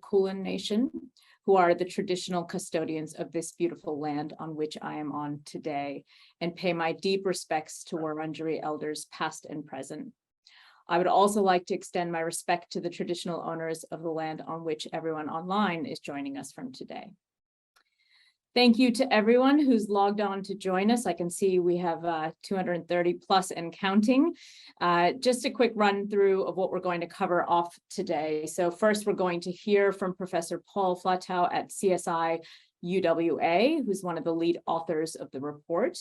Kulin Nation, who are the traditional custodians of this beautiful land on which I am on today, and pay my deep respects to Wurundjeri elders past and present. I would also like to extend my respect to the traditional owners of the land on which everyone online is joining us from today. Thank you to everyone who's logged on to join us. I can see we have 230 plus and counting. Just a quick run through of what we're going to cover off today. So first, we're going to hear from Professor Paul Flatau at CSI UWA, who's one of the lead authors of the report,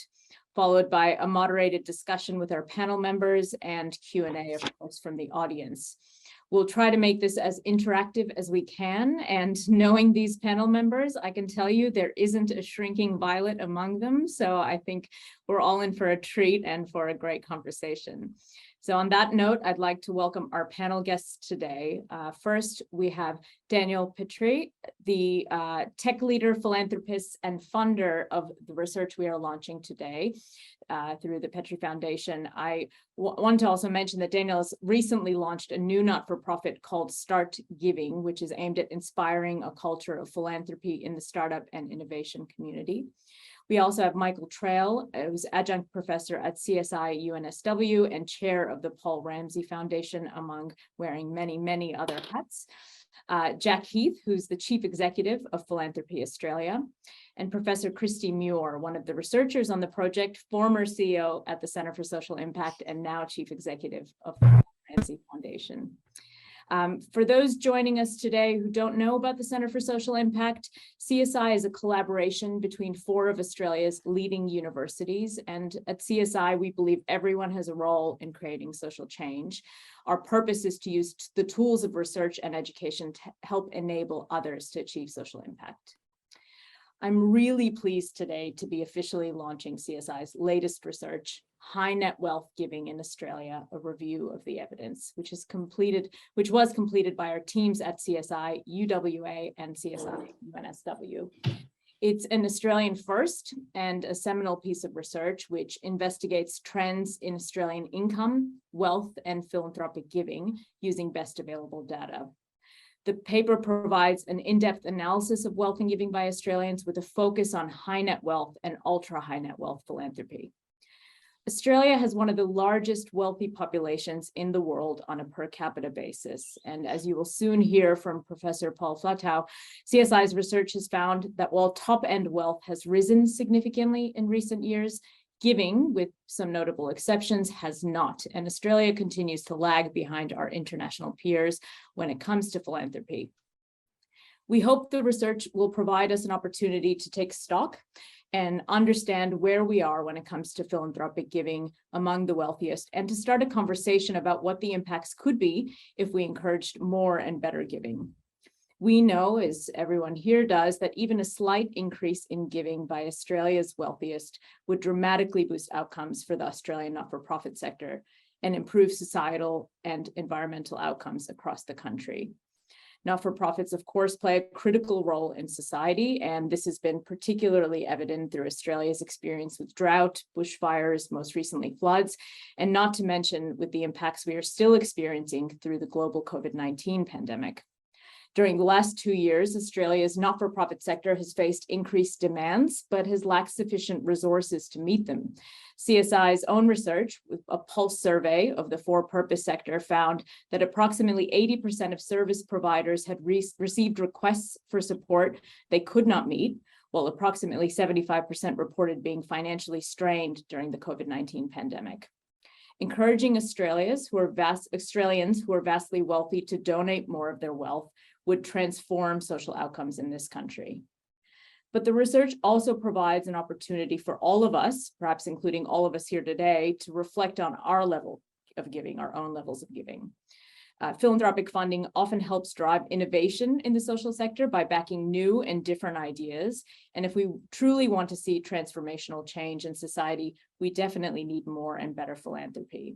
followed by a moderated discussion with our panel members and Q&A, of course, from the audience. We'll try to make this as interactive as we can, and knowing these panel members, I can tell you there isn't a shrinking violet among them, so I think we're all in for a treat and for a great conversation. So on that note, I'd like to welcome our panel guests today. First, we have Daniel Petre, the tech leader, philanthropist, and funder of the research we are launching today through the Petre Foundation. I want to also mention that Daniel has recently launched a new not-for-profit called Start Giving, which is aimed at inspiring a culture of philanthropy in the startup and innovation community. We also have Michael Traill, who's adjunct professor at CSI UNSW and chair of the Paul Ramsay Foundation, among wearing many, many other hats. Jack Heath, who's the chief executive of Philanthropy Australia, and Professor Kristy Muir, one of the researchers on the project, former CEO at the Center for Social Impact, and now chief executive of the Ramsay Foundation. For those joining us today who don't know about the Center for Social Impact, CSI is a collaboration between 4 of Australia's leading universities. And at CSI, we believe everyone has a role in creating social change. Our purpose is to use the tools of research and education to help enable others to achieve social impact. I'm really pleased today to be officially launching CSI's latest research, High Net Wealth Giving in Australia, a review of the evidence, which was completed by our teams at CSI UWA and CSI UNSW. It's an Australian first and a seminal piece of research which investigates trends in Australian income, wealth, and philanthropic giving using best available data. The paper provides an in-depth analysis of wealth and giving by Australians with a focus on high net wealth and ultra high net wealth philanthropy. Australia has one of the largest wealthy populations in the world on a per capita basis. And as you will soon hear from Professor Paul Flatau, CSI's research has found that while top-end wealth has risen significantly in recent years, giving, with some notable exceptions, has not. And Australia continues to lag behind our international peers when it comes to philanthropy. We hope the research will provide us an opportunity to take stock and understand where we are when it comes to philanthropic giving among the wealthiest, and to start a conversation about what the impacts could be if we encouraged more and better giving. We know, as everyone here does, that even a slight increase in giving by Australia's wealthiest would dramatically boost outcomes for the Australian not-for-profit sector and improve societal and environmental outcomes across the country. Not-for-profits, of course, play a critical role in society, and this has been particularly evident through Australia's experience with drought, bushfires, most recently floods, and not to mention with the impacts we are still experiencing through the global COVID-19 pandemic. During the last 2 years, Australia's not-for-profit sector has faced increased demands, but has lacked sufficient resources to meet them. CSI's own research, with a pulse survey of the for-purpose sector, found that approximately 80% of service providers had received requests for support they could not meet, while approximately 75% reported being financially strained during the COVID-19 pandemic. Encouraging Australians who are vastly wealthy to donate more of their wealth would transform social outcomes in this country. But the research also provides an opportunity for all of us, perhaps including all of us here today, to reflect on our level of giving, our own levels of giving. Philanthropic funding often helps drive innovation in the social sector by backing new and different ideas. And if we truly want to see transformational change in society, we definitely need more and better philanthropy.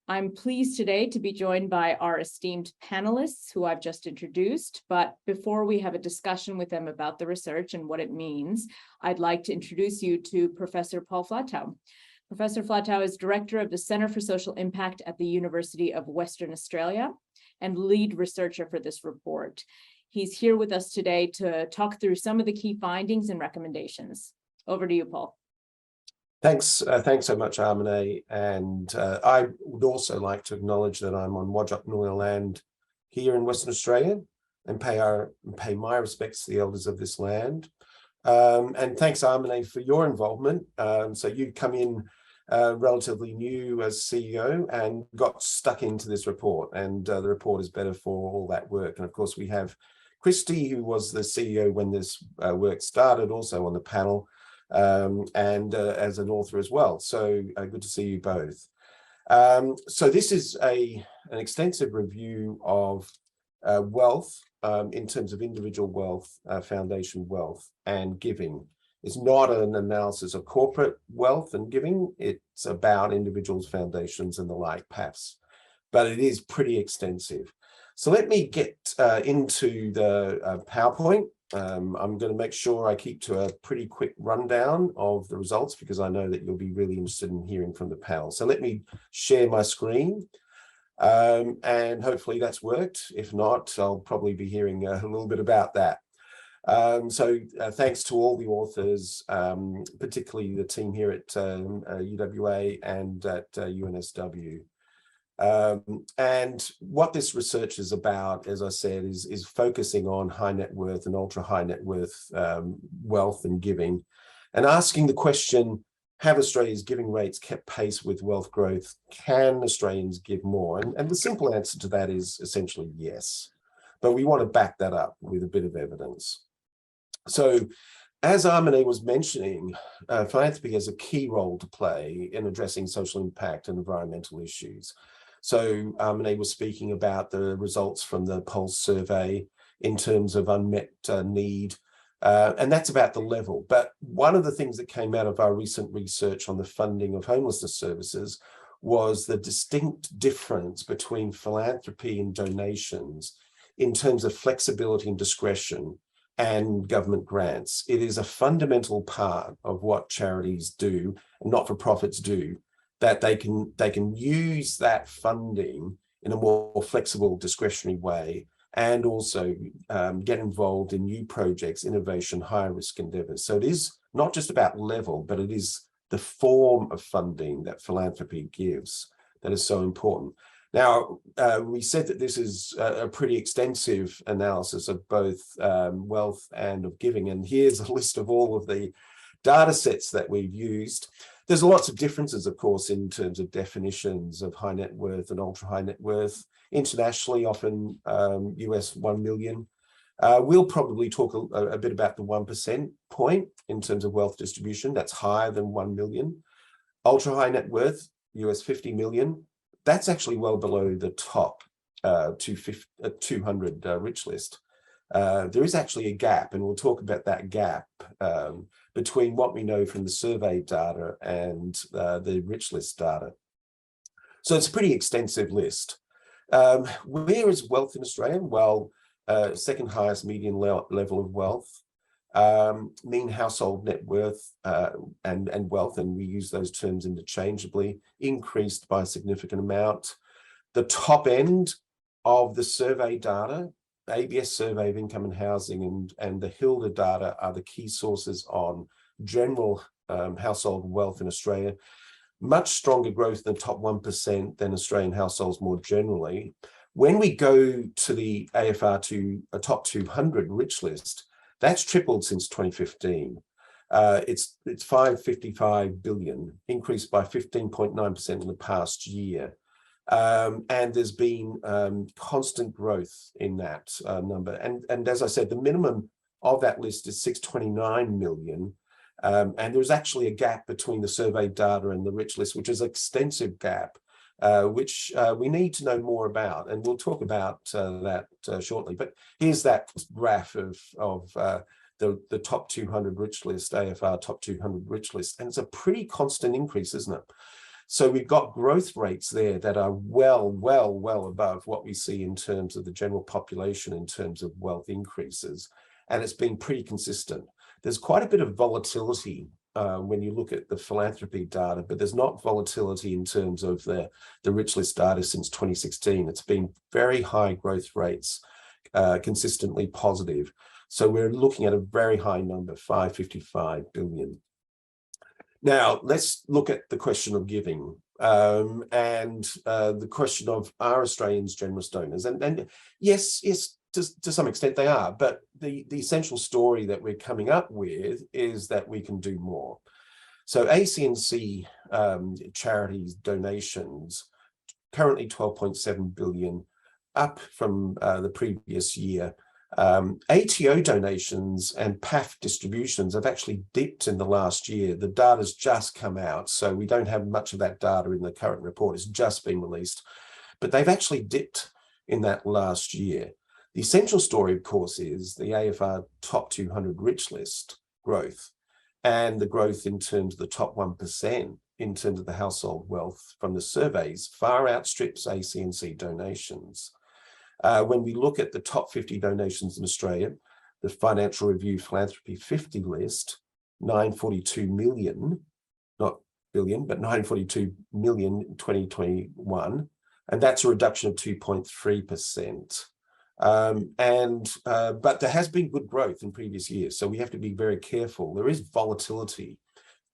I'm pleased today to be joined by our esteemed panelists who I've just introduced, but before we have a discussion with them about the research and what it means, I'd like to introduce you to Professor Paul Flatau. Professor Flatau is Director of the Center for Social Impact at the University of Western Australia and lead researcher for this report. He's here with us today to talk through some of the key findings and recommendations. Over to you, Paul. Thanks so much, Arminé. And I would also like to acknowledge that I'm on Whadjuk Noongar land here in Western Australia, and pay my respects to the elders of this land. And thanks, Arminé, for your involvement. So you've come in relatively new as CEO and got stuck into this report, and the report is better for all that work. And of course, we have Kristy, who was the CEO when this work started, also on the panel, and as an author as well. So good to see you both. So this is an extensive review of wealth in terms of individual wealth, foundation wealth, and giving. It's not an analysis of corporate wealth and giving. It's about individuals, foundations, and the like, perhaps. But it is pretty extensive. So let me get into the PowerPoint. I'm going to make sure I keep to a pretty quick rundown of the results, because I know that you'll be really interested in hearing from the panel. So let me share my screen, and hopefully that's worked. If not, I'll probably be hearing a little bit about that. So thanks to all the authors, particularly the team here at UWA and at UNSW. And what this research is about, as I said, is focusing on high net worth and ultra high net worth wealth and giving, and asking the question, have Australia's giving rates kept pace with wealth growth? Can Australians give more? And the simple answer to that is essentially yes. But we want to back that up with a bit of evidence. So as Arminé was mentioning, philanthropy has a key role to play in addressing social impact and environmental issues. So Arminé was speaking about the results from the Pulse survey in terms of unmet need, and that's about the level. But one of the things that came out of our recent research on the funding of homelessness services was the distinct difference between philanthropy and donations in terms of flexibility and discretion and government grants. It is a fundamental part of what charities do and not-for-profits do, that they can use that funding in a more flexible, discretionary way, and also get involved in new projects, innovation, high-risk endeavours. So it is not just about level, but it is the form of funding that philanthropy gives that is so important. Now, we said that this is a pretty extensive analysis of both wealth and of giving, and here's a list of all of the data sets that we've used. There's lots of differences, of course, in terms of definitions of high net worth and ultra high net worth. Internationally, often US 1 million. We'll probably talk a bit about the 1% point in terms of wealth distribution. That's higher than 1 million. Ultra high net worth, US 50 million. That's actually well below the top 200 rich list. There is actually a gap, and we'll talk about that gap between what we know from the survey data and the rich list data. So it's a pretty extensive list. Where is wealth in Australia? Well, second highest median level of wealth. Mean household net worth and wealth, and we use those terms interchangeably, increased by a significant amount. The top end of the survey data, ABS survey of income and housing and the HILDA data are the key sources on general household wealth in Australia. Much stronger growth in the top 1% than Australian households more generally. When we go to the AFR to a top 200 rich list, that's tripled since 2015. It's 555 billion, increased by 15.9% in the past year. And there's been constant growth in that number. And as I said, the minimum of that list is 629 million. And there's actually a gap between the survey data and the rich list, which is an extensive gap, which we need to know more about. And we'll talk about that shortly. But here's that graph of the top 200 rich list, AFR top 200 rich list. And it's a pretty constant increase, isn't it? So we've got growth rates there that are well above what we see in terms of the general population in terms of wealth increases. And it's been pretty consistent. There's quite a bit of volatility when you look at the philanthropy data, but there's not volatility in terms of the rich list data since 2016. It's been very high growth rates, consistently positive. So we're looking at a very high number, 555 billion. Now, let's look at the question of giving and the question of, are Australians generous donors? And yes, to some extent they are, but the essential story that we're coming up with is that we can do more. So ACNC charities donations, currently 12.7 billion, up from the previous year. ATO donations and PAF distributions have actually dipped in the last year. The data's just come out, so we don't have much of that data in the current report. It's just been released, but they've actually dipped in that last year. The essential story, of course, is the AFR top 200 rich list growth, and the growth in terms of the top 1% in terms of the household wealth from the surveys far outstrips ACNC donations. When we look at the top 50 donations in Australia, the Financial Review Philanthropy 50 list, 942 million, not billion, but 942 million in 2021, and that's a reduction of 2.3%. But there has been good growth in previous years, so we have to be very careful. There is volatility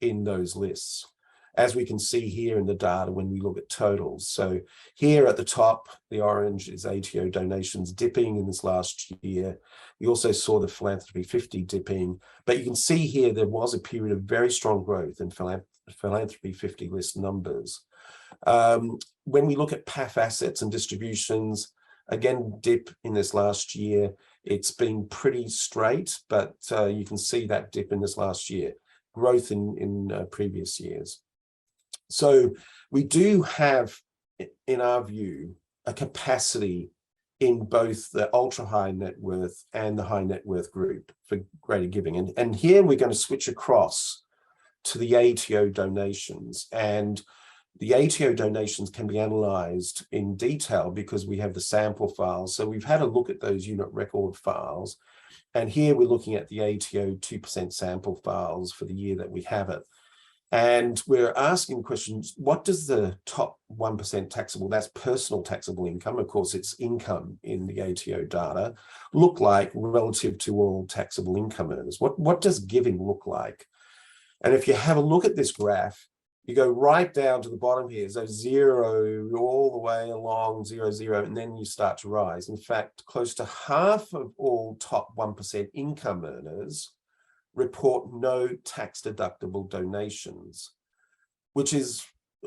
in those lists, as we can see here in the data when we look at totals. So here at the top, the orange is ATO donations dipping in this last year. We also saw the Philanthropy 50 dipping, but you can see here there was a period of very strong growth in Philanthropy 50 list numbers. When we look at PAF assets and distributions, again, dip in this last year. It's been pretty straight, but you can see that dip in this last year, growth in previous years. So we do have, in our view, a capacity in both the ultra high net worth and the high net worth group for greater giving. And here we're going to switch across to the ATO donations. And the ATO donations can be analysed in detail because we have the sample files. So we've had a look at those unit record files. And here we're looking at the ATO 2% sample files for the year that we have it. And we're asking questions, what does the top 1% taxable, that's personal taxable income, of course it's income in the ATO data, look like relative to all taxable income earners? What does giving look like? And if you have a look at this graph, you go right down to the bottom here, so 0 all the way along, 0, 0, and then you start to rise. In fact, close to half of all top 1% income earners report no tax-deductible donations, which is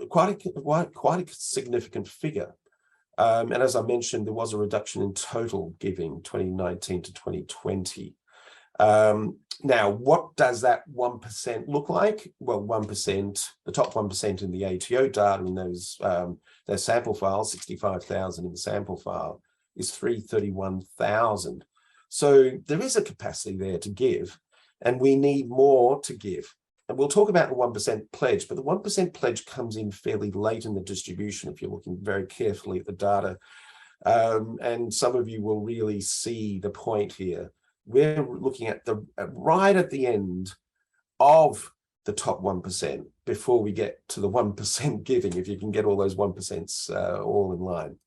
quite a significant figure. And as I mentioned, there was a reduction in total giving 2019 to 2020. Now, what does that 1% look like? Well, 1%, the top 1% in the ATO data in those their sample files, 65,000 in the sample file, is 331,000. So there is a capacity there to give, and we need more to give. And we'll talk about the 1% pledge, but the 1% pledge comes in fairly late in the distribution if you're looking very carefully at the data. And some of you will really see the point here. We're looking at right at the end of the top 1% before we get to the 1% giving, if you can get all those 1% all in line.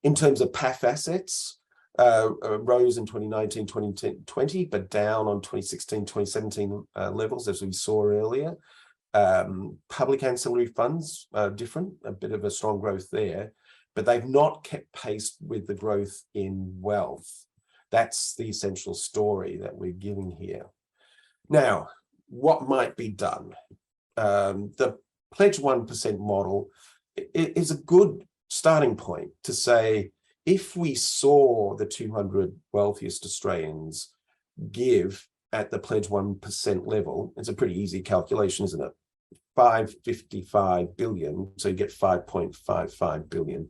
In terms of PAF assets, rose in 2019, 2020, but down on 2016, 2017 levels, as we saw earlier. Public ancillary funds are different, a bit of a strong growth there, but they've not kept pace with the growth in wealth. That's the essential story that we're giving here. Now, what might be done? The Pledge 1% model is a good starting point to say, if we saw the 200 wealthiest Australians give at the Pledge 1% level, it's a pretty easy calculation, isn't it? 555 billion, so you get 5.55 billion.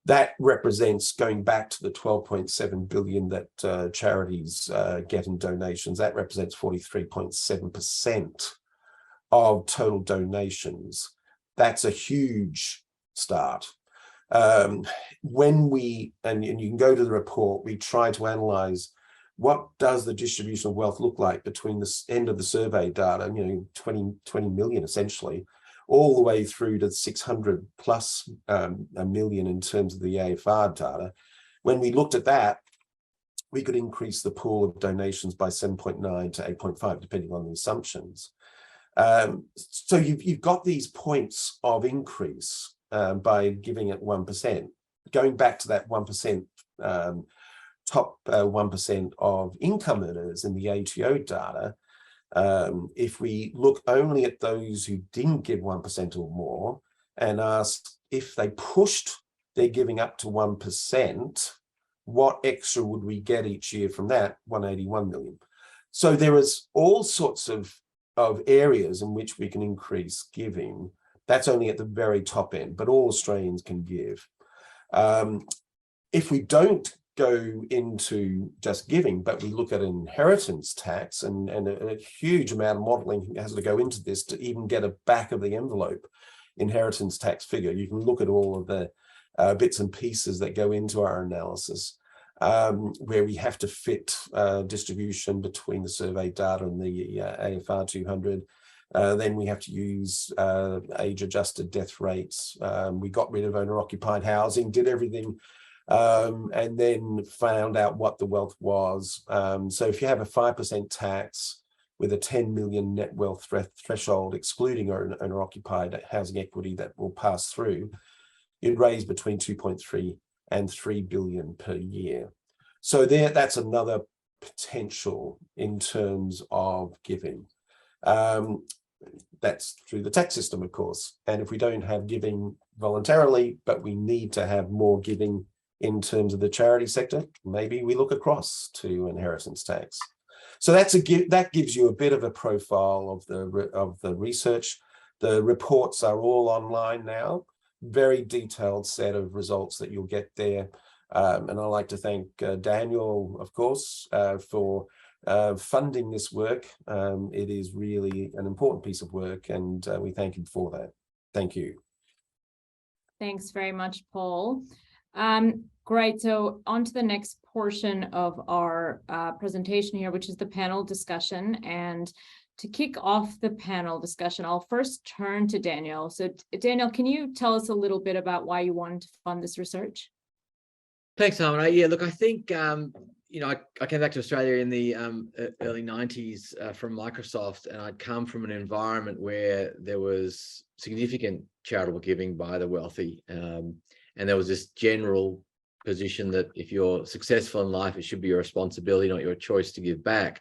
That represents, going back to the 12.7 billion that charities get in donations, that represents 43.7% of total donations. That's a huge start. When we, and you can go to the report, we try to analyze what does the distribution of wealth look like between the end of the survey data, 20 million essentially, all the way through to 600 plus a million in terms of the AFR data. When we looked at that, we could increase the pool of donations by 7.9 to 8.5, depending on the assumptions. So you've got these points of increase by giving it 1%. Going back to that 1%, top 1% of income earners in the ATO data, if we look only at those who didn't give 1% or more and ask if they pushed their giving up to 1%, what extra would we get each year from that? 181 million. So there is all sorts of areas in which we can increase giving. That's only at the very top end, but all Australians can give. If we don't go into just giving, but we look at inheritance tax, and a huge amount of modelling has to go into this to even get a back of the envelope inheritance tax figure. You can look at all of the bits and pieces that go into our analysis, where we have to fit distribution between the survey data and the AFR 200. Then we have to use age-adjusted death rates. We got rid of owner-occupied housing, did everything, and then found out what the wealth was. So if you have a 5% tax with a 10 million net wealth threshold, excluding owner-occupied housing equity that will pass through, you'd raise between 2.3 and 3 billion per year. So that's another potential in terms of giving. That's through the tax system, of course. And if we don't have giving voluntarily, but we need to have more giving in terms of the charity sector, maybe we look across to inheritance tax. So that gives you a bit of a profile of the research. The reports are all online now. Very detailed set of results that you'll get there. And I'd like to thank Daniel, of course, for funding this work. It is really an important piece of work, and we thank him for that. Thank you. Thanks very much, Paul. Great. So on to the next portion of our presentation here, which is the panel discussion. And to kick off the panel discussion, I'll first turn to Daniel. So Daniel, can you tell us a little bit about why you wanted to fund this research? Thanks, Arminé. Yeah, look, I think, I came back to Australia in the early 90s from Microsoft, and I'd come from an environment where there was significant charitable giving by the wealthy. And there was this general position that if you're successful in life, it should be your responsibility, not your choice to give back.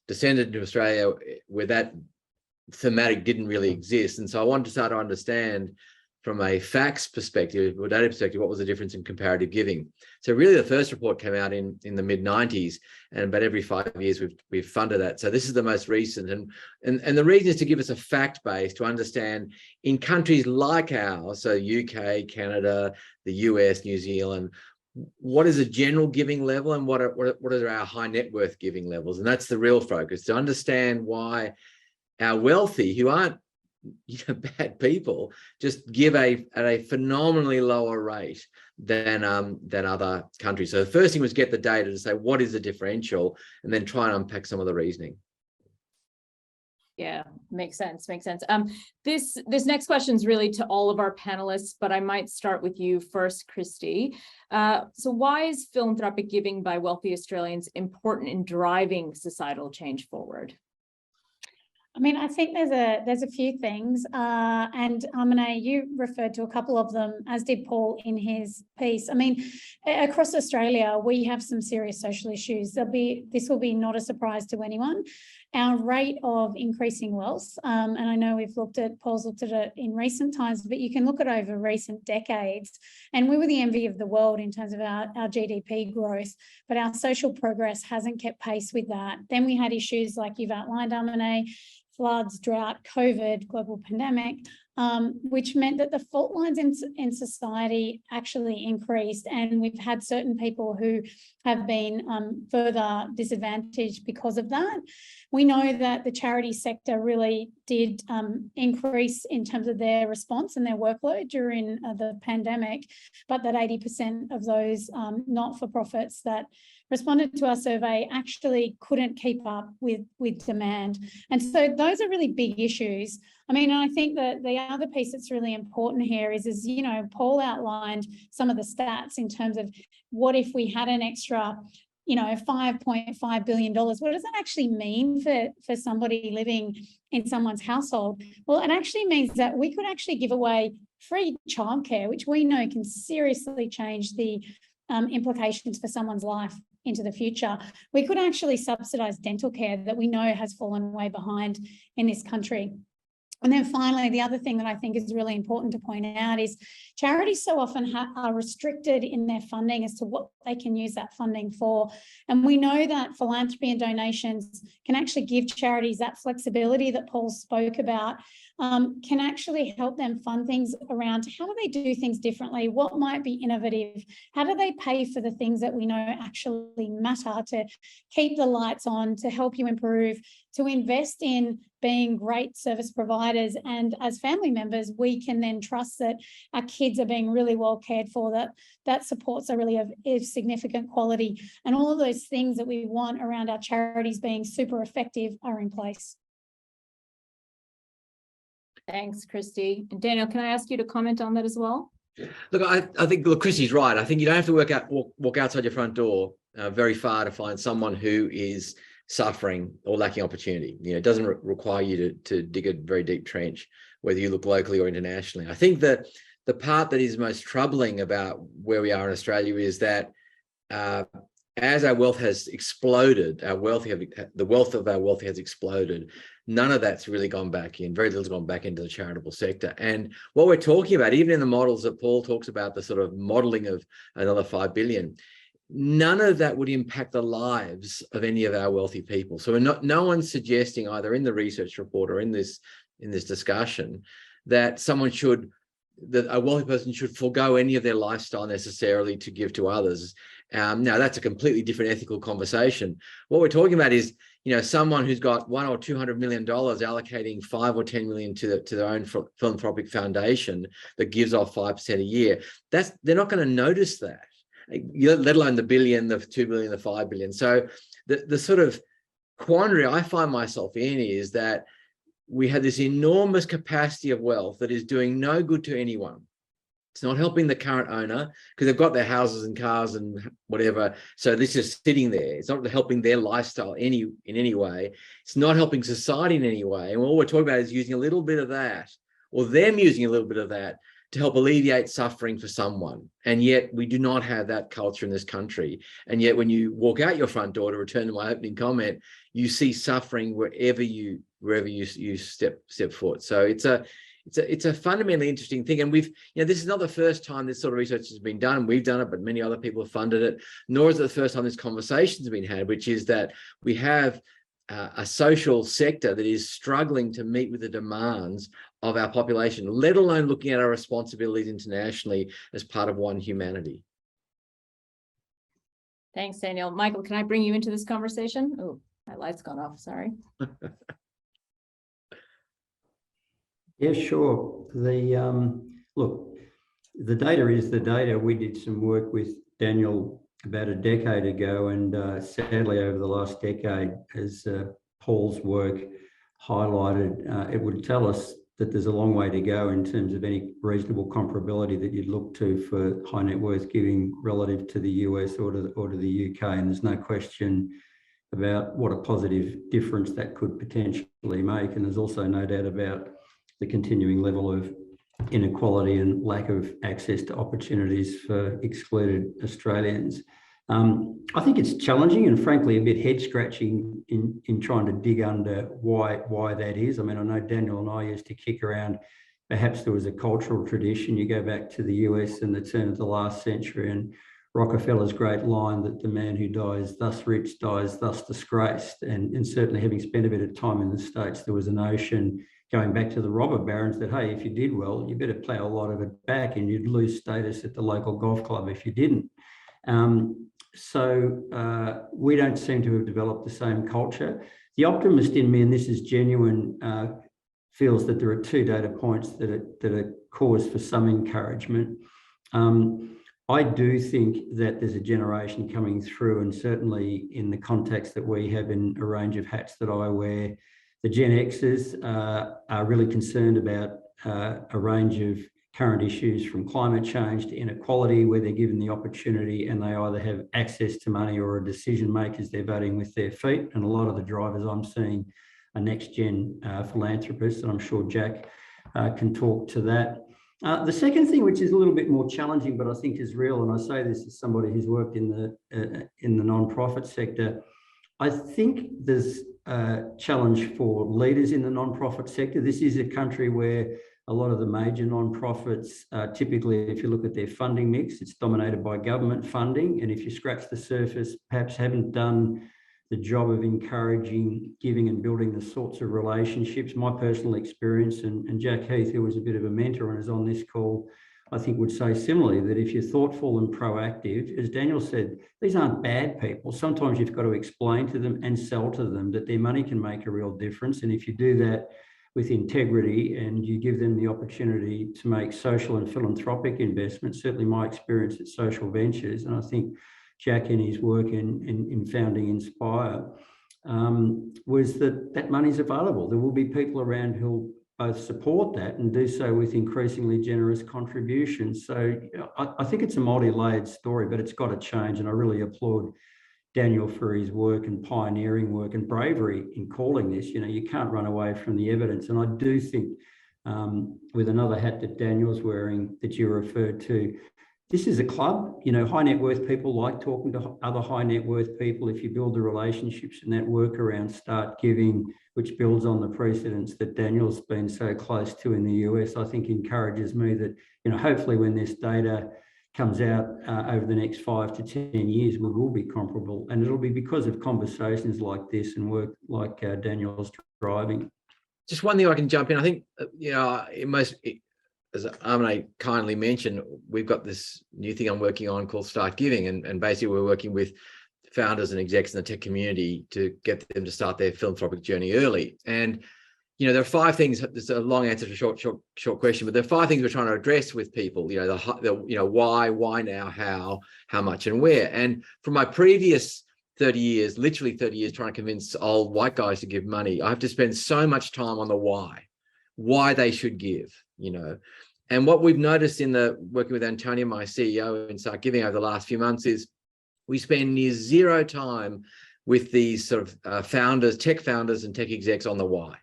Descended to Australia where that thematic didn't really exist. And so I wanted to start to understand from a facts perspective or data perspective, what was the difference in comparative giving? So really the first report came out in the mid 90s, and about every 5 years we've funded that. So this is the most recent. And the reason is to give us a fact base to understand in countries like ours, so UK, Canada, the US, New Zealand, what is a general giving level and what are our high net worth giving levels? And that's the real focus, to understand why our wealthy, who aren't bad people, just give at a phenomenally lower rate than other countries. So the first thing was get the data to say what is the differential, and then try and unpack some of the reasoning. Yeah, makes sense. This next question is really to all of our panelists, but I might start with you first, Kristy. So why is philanthropic giving by wealthy Australians important in driving societal change forward? I mean, I think there's a few things, and Arminé, you referred to a couple of them, as did Paul in his piece. I mean, across Australia, we have some serious social issues. This will be not a surprise to anyone. Our rate of increasing wealth, and I know Paul's looked at it in recent times, but you can look at over recent decades, and we were the envy of the world in terms of our GDP growth, but our social progress hasn't kept pace with that. Then we had issues like you've outlined, Arminé, floods, drought, COVID, global pandemic, which meant that the fault lines in society actually increased, and we've had certain people who have been further disadvantaged because of that. We know that the charity sector really did increase in terms of their response and their workload during the pandemic, but that 80% of those not-for-profits that responded to our survey actually couldn't keep up with demand. And so those are really big issues. I mean, I think that the other piece that's really important here is, you know, Paul outlined some of the stats in terms of what if we had an extra, you know, $5.5 billion. What does that actually mean for somebody living in someone's household? Well, it actually means that we could actually give away free childcare, which we know can seriously change the implications for someone's life into the future. We could actually subsidise dental care that we know has fallen way behind in this country. And then finally, the other thing that I think is really important to point out is charities so often are restricted in their funding as to what they can use that funding for. And we know that philanthropy and donations can actually give charities that flexibility that Paul spoke about, can actually help them fund things around how do they do things differently, what might be innovative, how do they pay for the things that we know actually matter to keep the lights on, to help you improve, to invest in being great service providers. And as family members, we can then trust that our kids are being really well cared for, that supports are really of significant quality. And all of those things that we want around our charities being super effective are in place. Thanks, Kristy. And Daniel, can I ask you to comment on that as well? Look, I think Kristy's right. I think you don't have to walk outside your front door very far to find someone who is suffering or lacking opportunity. You know, it doesn't require you to dig a very deep trench, whether you look locally or internationally. I think that the part that is most troubling about where we are in Australia is that as our wealth has exploded, the wealth of our wealthy has exploded. None of that's really gone back in. Very little's gone back into the charitable sector. And what we're talking about, even in the models that Paul talks about, the sort of modelling of another 5 billion, none of that would impact the lives of any of our wealthy people. So no one's suggesting either in the research report or in this discussion that a wealthy person should forego any of their lifestyle necessarily to give to others. Now that's a completely different ethical conversation. What we're talking about is, you know, someone who's got $100 or $200 million allocating 5 or 10 million to their own philanthropic foundation that gives off 5% a year. They're not going to notice that, let alone the billion, the 2 billion, the 5 billion. So the sort of quandary I find myself in is that we have this enormous capacity of wealth that is doing no good to anyone. It's not helping the current owner because they've got their houses and cars and whatever. So this is sitting there. It's not helping their lifestyle in any way. It's not helping society in any way. And all we're talking about is using a little bit of that, or them using a little bit of that to help alleviate suffering for someone. And yet we do not have that culture in this country. And yet when you walk out your front door, to return to my opening comment, you see suffering wherever you step foot. So it's a fundamentally interesting thing. And this is not the first time this sort of research has been done. We've done it, but many other people have funded it. Nor is it the first time this conversation has been had, which is that we have a social sector that is struggling to meet with the demands of our population, let alone looking at our responsibilities internationally as part of one humanity. Thanks, Daniel. Michael, can I bring you into this conversation? Oh, my light's gone off, sorry. Yeah, sure. Look, the data is the data. We did some work with Daniel about a decade ago, and sadly over the last decade, as Paul's work highlighted, it would tell us that there's a long way to go in terms of any reasonable comparability that you'd look to for high net worth giving relative to the US or to the UK. And there's no question about what a positive difference that could potentially make. And there's also no doubt about the continuing level of inequality and lack of access to opportunities for excluded Australians. I think it's challenging and frankly a bit head scratching in trying to dig under why that is. I mean, I know Daniel and I used to kick around, perhaps there was a cultural tradition. You go back to the US in the turn of the last century and Rockefeller's great line that the man who dies thus rich dies thus disgraced. And certainly having spent a bit of time in the States, there was a notion going back to the robber barons, that, hey, if you did well, you better plough a lot of it back and you'd lose status at the local golf club if you didn't. So we don't seem to have developed the same culture. The optimist in me, and this is genuine, feels that there are two data points that are cause for some encouragement. I do think that there's a generation coming through, and certainly in the context that we have in a range of hats that I wear, the Gen Xers are really concerned about a range of current issues, from climate change to inequality, where they're given the opportunity and they either have access to money or are decision makers, they're voting with their feet. And a lot of the drivers I'm seeing are next gen philanthropists, and I'm sure Jack can talk to that. The second thing, which is a little bit more challenging, but I think is real, and I say this as somebody who's worked in the non-profit sector, I think there's a challenge for leaders in the non-profit sector. This is a country where a lot of the major non-profits, typically, if you look at their funding mix, it's dominated by government funding. And if you scratch the surface, perhaps haven't done the job of encouraging, giving and building the sorts of relationships. My personal experience, and Jack Heath, who was a bit of a mentor and is on this call, I think would say similarly, that if you're thoughtful and proactive, as Daniel said, these aren't bad people. Sometimes you've got to explain to them and sell to them that their money can make a real difference. And if you do that with integrity and you give them the opportunity to make social and philanthropic investments, certainly my experience at Social Ventures, and I think Jack in his work in founding Inspire, was that money's available. There will be people around who'll both support that and do so with increasingly generous contributions. So I think it's a multi-layered story, but it's got to change. And I really applaud Daniel for his work and pioneering work and bravery in calling this. You know, you can't run away from the evidence. And I do think, with another hat that Daniel's wearing that you referred to, this is a club. You know, high net worth people like talking to other high net worth people. If you build the relationships and that work around Start Giving, which builds on the precedents that Daniel's been so close to in the US, I think encourages me that, you know, hopefully when this data comes out over the next 5 to 10 years, we will be comparable. And it'll be because of conversations like this and work like Daniel's driving. Just one thing I can jump in. I think, you know, as Arminé kindly mentioned, we've got this new thing I'm working on called Start Giving. And basically we're working with founders and execs in the tech community to get them to start their philanthropic journey early. And, you know, there are 5 things. There's a long answer to a short question, but there are 5 things we're trying to address with people. You know, the why now, how much, and where. And from my previous 30 years, literally 30 years, trying to convince old white guys to give money, I have to spend so much time on the why they should give. You know, and what we've noticed in the working with Antonio, my CEO, in Start Giving over the last few months is we spend near zero time with these sort of founders, tech founders and tech execs on the why.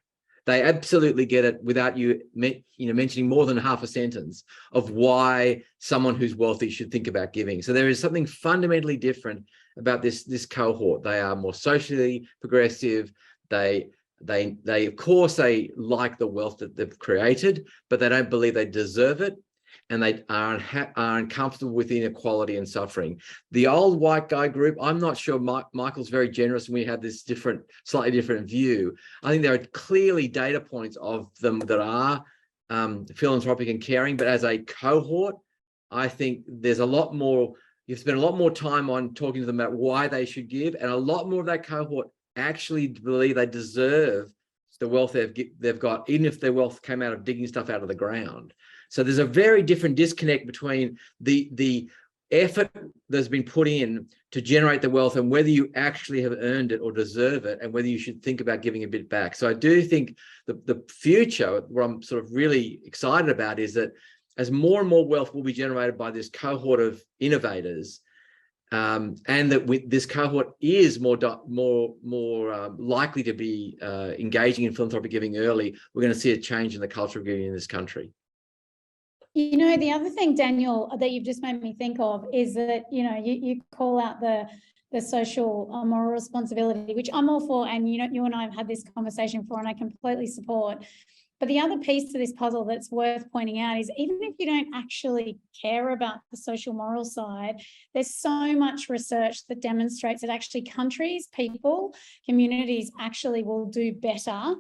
They absolutely get it without you mentioning more than half a sentence of why someone who's wealthy should think about giving. So there is something fundamentally different about this cohort. They are more socially progressive. They of course they like the wealth that they've created, but they don't believe they deserve it, and they are uncomfortable with inequality and suffering. The old white guy group, I'm not sure. Michael's very generous, and we have this slightly different view. I think there are clearly data points of them that are philanthropic and caring, but as a cohort, I think there's a lot more. You've spent a lot more time on talking to them about why they should give, and a lot more of that cohort actually believe they deserve the wealth they've got, even if their wealth came out of digging stuff out of the ground. So there's a very different disconnect between the effort that's been put in to generate the wealth and whether you actually have earned it or deserve it, and whether you should think about giving a bit back. So I do think the future, what I'm sort of really excited about, is that as more and more wealth will be generated by this cohort of innovators, and that this cohort is more likely to be engaging in philanthropic giving early, we're going to see a change in the culture of giving in this country. You know, the other thing, Daniel, that you've just made me think of is that, you know, you call out the social moral responsibility, which I'm all for, and you know, you and I have had this conversation before, and I completely support. But the other piece to this puzzle that's worth pointing out is, even if you don't actually care about the social moral side, there's so much research that demonstrates that actually countries, people, communities actually will do better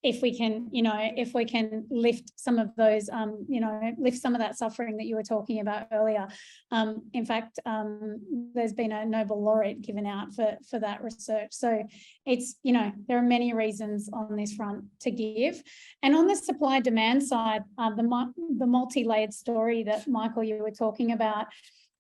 if we can, if we can lift some of those, lift some of that suffering that you were talking about earlier. In fact, there's been a Nobel laureate given out for that research. So it's, there are many reasons on this front to give. And on the supply demand side, the multi-layered story that Michael, you were talking about,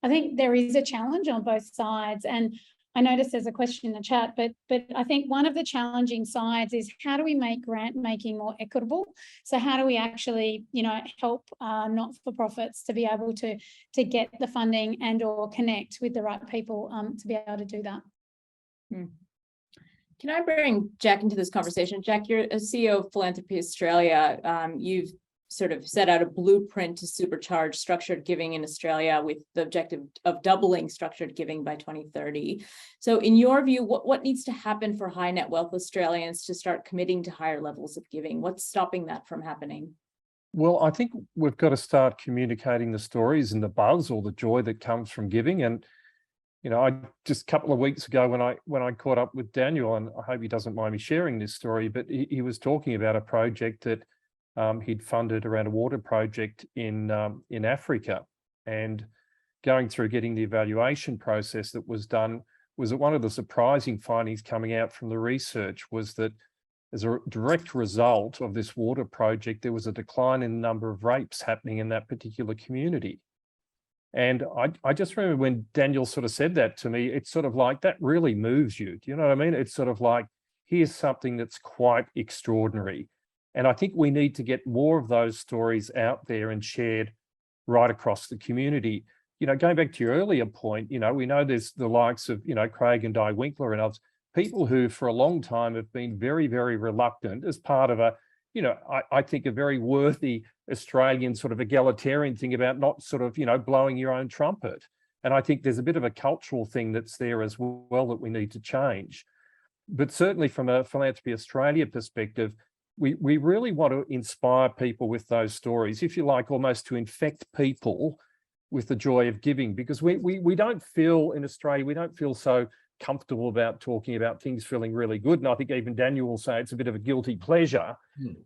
I think there is a challenge on both sides. And I noticed there's a question in the chat, but I think one of the challenging sides is how do we make grant making more equitable? So how do we actually, help not-for-profits to be able to get the funding and or connect with the right people to be able to do that? Can I bring Jack into this conversation? Jack, you're a CEO of Philanthropy Australia. You've sort of set out a blueprint to supercharge structured giving in Australia with the objective of doubling structured giving by 2030. So in your view, what needs to happen for high net wealth Australians to start committing to higher levels of giving? What's stopping that from happening? Well, I think we've got to start communicating the stories and the buzz or the joy that comes from giving. And, I just a couple of weeks ago when I caught up with Daniel, and I hope he doesn't mind me sharing this story, but he was talking about a project that he'd funded around a water project in Africa, and going through getting the evaluation process that was done was that one of the surprising findings coming out from the research was that as a direct result of this water project, there was a decline in the number of rapes happening in that particular community. And I just remember when Daniel sort of said that to me, it's sort of like, that really moves you. Do you know what I mean? It's sort of like, here's something that's quite extraordinary. And I think we need to get more of those stories out there and shared right across the community. Going back to your earlier point, we know there's the likes of, Craig and Di Winkler and others, people who for a long time have been very, very reluctant as part of a, I think a very worthy Australian sort of egalitarian thing about not sort of, blowing your own trumpet. And I think there's a bit of a cultural thing that's there as well that we need to change. But certainly from a Philanthropy Australia perspective, we really want to inspire people with those stories, if you like, almost to infect people with the joy of giving, because we don't feel in Australia, we don't feel so comfortable about talking about things feeling really good. And I think even Daniel will say it's a bit of a guilty pleasure.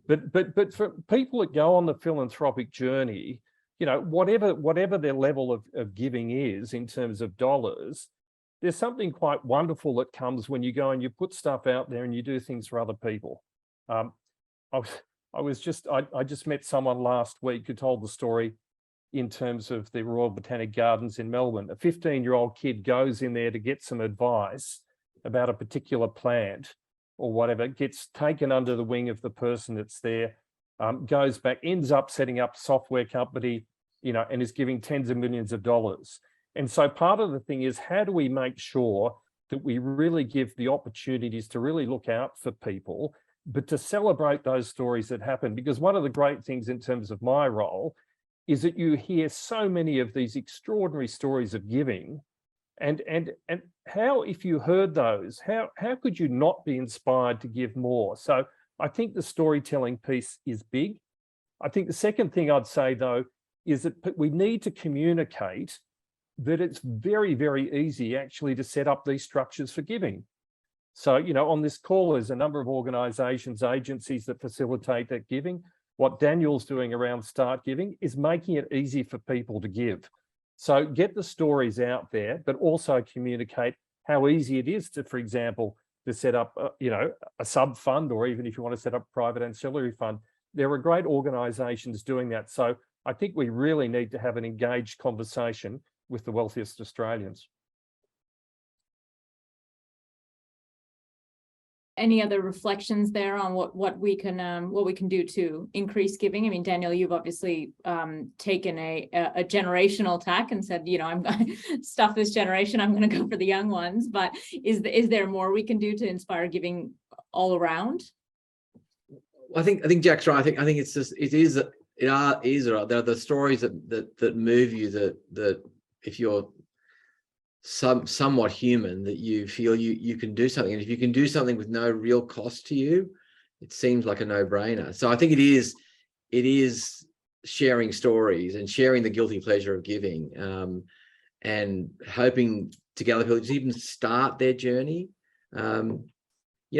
But for people that go on the philanthropic journey, whatever their level of giving is in terms of dollars, there's something quite wonderful that comes when you go and you put stuff out there and you do things for other people. I just met someone last week who told the story in terms of the Royal Botanic Gardens in Melbourne. A 15-year-old kid goes in there to get some advice about a particular plant or whatever, gets taken under the wing of the person that's there, goes back, ends up setting up a software company, and is giving tens of millions of dollars. And so part of the thing is, how do we make sure that we really give the opportunities to really look out for people, but to celebrate those stories that happen? Because one of the great things in terms of my role is that you hear so many of these extraordinary stories of giving, and how, if you heard those, how could you not be inspired to give more? So I think the storytelling piece is big. I think the second thing I'd say, though, is that we need to communicate that it's very, very easy actually to set up these structures for giving. So, on this call, there's a number of organizations, agencies that facilitate that giving. What Daniel's doing around Start Giving is making it easy for people to give. So get the stories out there, but also communicate how easy it is to, for example, to set up, a sub fund, or even if you want to set up a private ancillary fund. There are great organizations doing that. So I think we really need to have an engaged conversation with the wealthiest Australians. Any other reflections there on what we can do to increase giving? I mean, Daniel, you've obviously taken a generational tack and said, I'm going to stuff this generation, I'm going to go for the young ones. But is there more we can do to inspire giving all around? I think Jack's right. I think it's just there are the stories that move you, that if you're somewhat human, that you feel you can do something. And if you can do something with no real cost to you, it seems like a no-brainer. So I think it is sharing stories and sharing the guilty pleasure of giving, and hoping to gather people to even start their journey.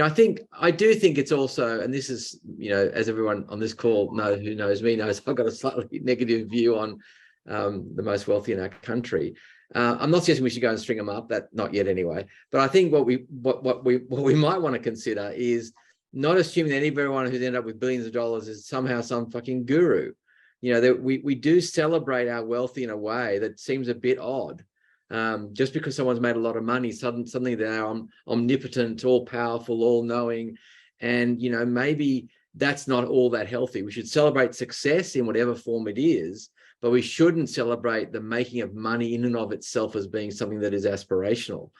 I do think it's also, and this is, as everyone on this call who knows me knows, I've got a slightly negative view on the most wealthy in our country. I'm not suggesting we should go and string them up, that not yet anyway. But I think what we might want to consider is not assuming that everyone who's ended up with billions of dollars is somehow some fucking guru. That we do celebrate our wealthy in a way that seems a bit odd. Just because someone's made a lot of money, suddenly they're omnipotent, all powerful, all knowing, and maybe that's not all that healthy. We should celebrate success in whatever form it is, but we shouldn't celebrate the making of money in and of itself as being something that is aspirational.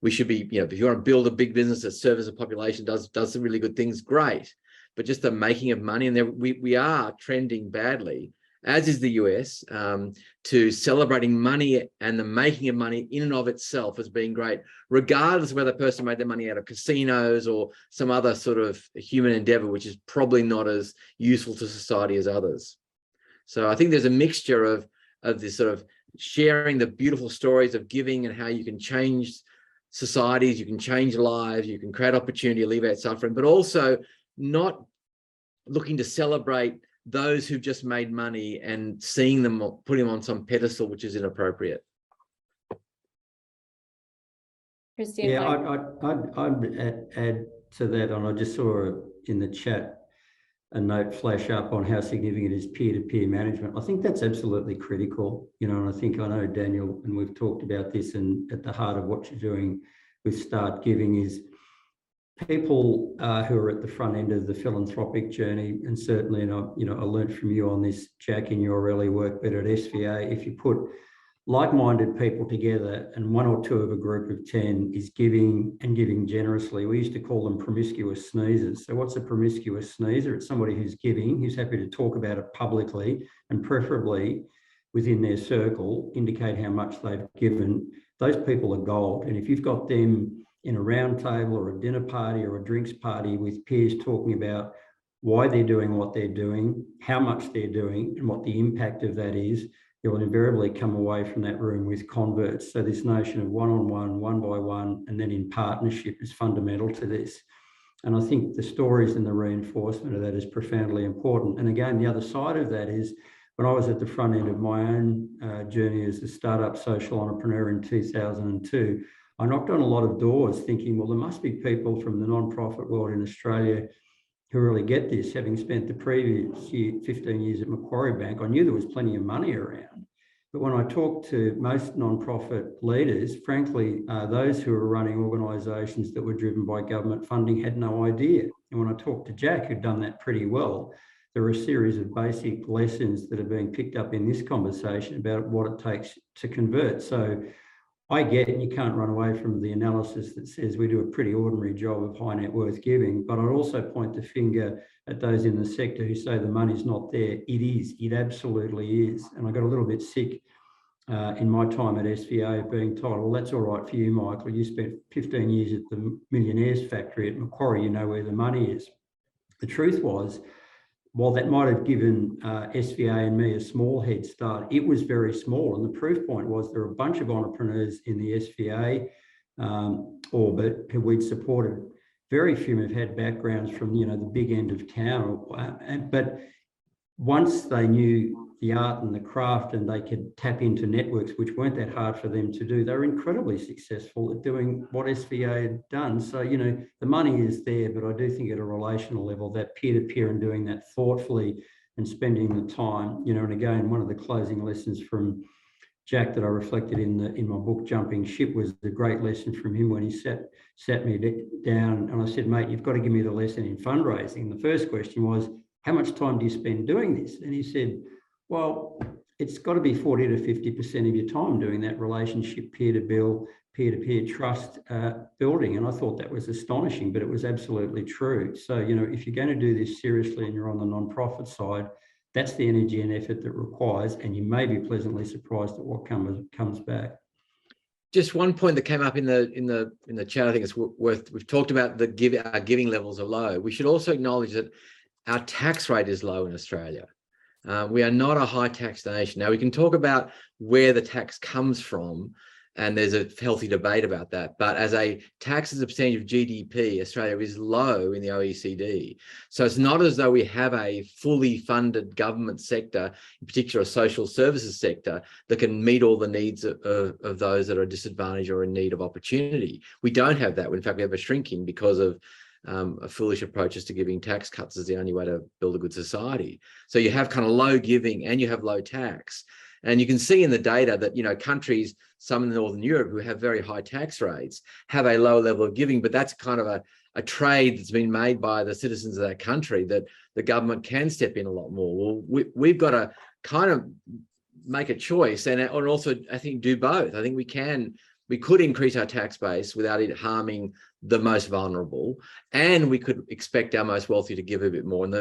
We should be, if you want to build a big business that serves a population, does some really good things, great. But just the making of money, and we are trending badly, as is the US, to celebrating money and the making of money in and of itself as being great, regardless of whether the person made their money out of casinos or some other sort of human endeavor, which is probably not as useful to society as others. So I think there's a mixture of this sort of sharing the beautiful stories of giving and how you can change societies, you can change lives, you can create opportunity, alleviate suffering, but also not looking to celebrate those who've just made money and seeing them, putting them on some pedestal, which is inappropriate. Kristy, Yeah, I'd add to that, and I just saw in the chat a note flash up on how significant is peer-to-peer management. I think that's absolutely critical, and I know Daniel, and we've talked about this, and at the heart of what you're doing with Start Giving is people who are at the front end of the philanthropic journey, and certainly, and I learned from you on this, Jack, in your early work, but at SVA, if you put like-minded people together and one or two of a group of 10 is giving and giving generously, we used to call them promiscuous sneezers. So what's a promiscuous sneezer? It's somebody who's giving, who's happy to talk about it publicly, and preferably within their circle, indicate how much they've given. Those people are gold. And if you've got them in a round table or a dinner party or a drinks party with peers talking about why they're doing what they're doing, how much they're doing, and what the impact of that is, you'll invariably come away from that room with converts. So this notion of one-on-one, one by one, and then in partnership is fundamental to this. And I think the stories and the reinforcement of that is profoundly important. And again, the other side of that is when I was at the front end of my own journey as a startup social entrepreneur in 2002, I knocked on a lot of doors thinking, well, there must be people from the non-profit world in Australia who really get this, having spent the previous 15 years at Macquarie Bank. I knew there was plenty of money around. But when I talked to most non-profit leaders, frankly, those who were running organisations that were driven by government funding had no idea. And when I talked to Jack, who'd done that pretty well, there were a series of basic lessons that are being picked up in this conversation about what it takes to convert. So I get, and you can't run away from the analysis that says we do a pretty ordinary job of high net worth giving, but I'd also point the finger at those in the sector who say the money's not there. It is, it absolutely is. And I got a little bit sick in my time at SVA being told, well, that's all right for you, Michael. You spent 15 years at the Millionaires Factory at Macquarie, you know where the money is. The truth was, while that might have given SVA and me a small head start, it was very small. And the proof point was there were a bunch of entrepreneurs in the SVA orbit who we'd supported. Very few have had backgrounds from, the big end of town. But once they knew the art and the craft and they could tap into networks, which weren't that hard for them to do, they were incredibly successful at doing what SVA had done. So, the money is there, but I do think at a relational level, that peer-to-peer and doing that thoughtfully and spending the time, and again, one of the closing lessons from Jack that I reflected in my book, Jumping Ship, was a great lesson from him when he sat me down and I said, mate, you've got to give me the lesson in fundraising. The first question was, how much time do you spend doing this? And he said, well, it's got to be 40 to 50% of your time doing that relationship, peer-to-peer trust building. And I thought that was astonishing, but it was absolutely true. So, if you're going to do this seriously and you're on the non-profit side, that's the energy and effort that requires, and you may be pleasantly surprised at what comes back. Just one point that came up in the chat, I think it's worth. We've talked about our giving levels are low. We should also acknowledge that our tax rate is low in Australia. We are not a high tax nation. Now we can talk about where the tax comes from, And there's a healthy debate about that. But as a tax as a percentage of GDP, Australia is low in the OECD. So it's not as though we have a fully funded government sector, in particular a social services sector, that can meet all the needs of those that are disadvantaged or in need of opportunity. We don't have that. In fact, we have a shrinking because of foolish approaches to giving tax cuts as the only way to build a good society. So you have kind of low giving and you have low tax. And you can see in the data that, you know, countries, some in Northern Europe who have very high tax rates have a low level of giving, but that's kind of a trade that's been made by the citizens of that country, that the government can step in a lot more. Well, we've got to kind of make a choice and also, I think, do both. I think we could increase our tax base without it harming the most vulnerable, and we could expect our most wealthy to give a bit more. And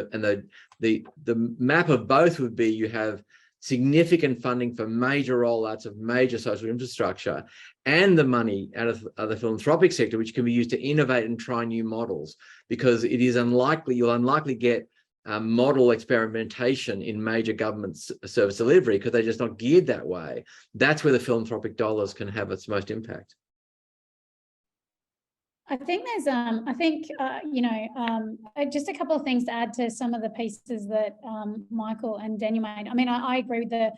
the map of both would be, you have significant funding for major rollouts of major social infrastructure and the money out of the philanthropic sector, which can be used to innovate and try new models, because it is unlikely, you'll unlikely get model experimentation in major government service delivery because they're just not geared that way. That's where the philanthropic dollars can have its most impact. I think there's, just a couple of things to add to some of the pieces that Michael and Daniel made. I mean, I agree with the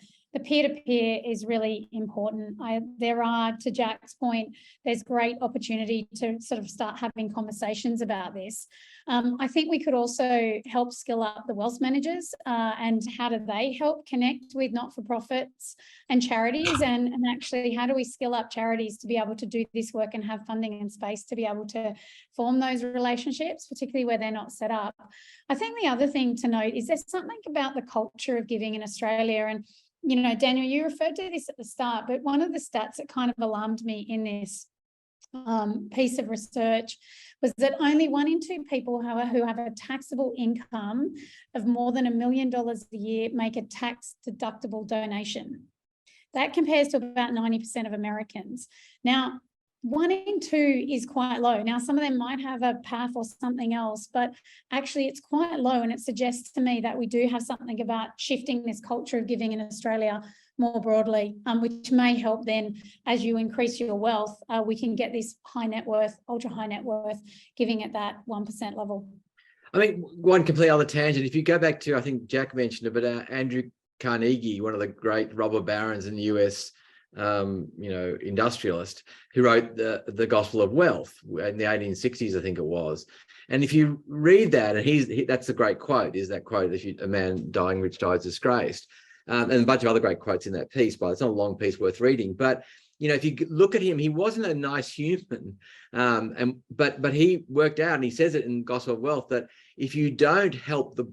peer-to-peer is really important. There are, to Jack's point, there's great opportunity to sort of start having conversations about this. I think we could also help skill up the wealth managers and how do they help connect with not-for-profits and charities, and actually how do we skill up charities to be able to do this work and have funding and space to be able to form those relationships, particularly where they're not set up. I think the other thing to note is there's something about the culture of giving in Australia, and you know, Daniel, you referred to this at the start, but one of the stats that kind of alarmed me in this piece of research was that only 1 in 2 people who have a taxable income of more than $1 million a year make a tax deductible donation. That compares to about 90% of Americans. Now, 1 in 2 is quite low. Now, some of them might have a PAF or something else, but actually it's quite low. And it suggests to me that we do have something about shifting this culture of giving in Australia more broadly, which may help then as you increase your wealth, we can get this high net worth, ultra high net worth giving at that 1% level. I mean, one complete other tangent. If you go back to, I think Jack mentioned it, but Andrew Carnegie, one of the great robber barons in the US, industrialist, who wrote the Gospel of Wealth in the 1860s, I think it was. And if you read that, and that's a great quote, is that quote, a man dying rich dies disgraced. And a bunch of other great quotes in that piece, but it's not a long piece worth reading. But, you know, if you look at him, he wasn't a nice human. But he worked out, and he says it in Gospel of Wealth, that if you don't help the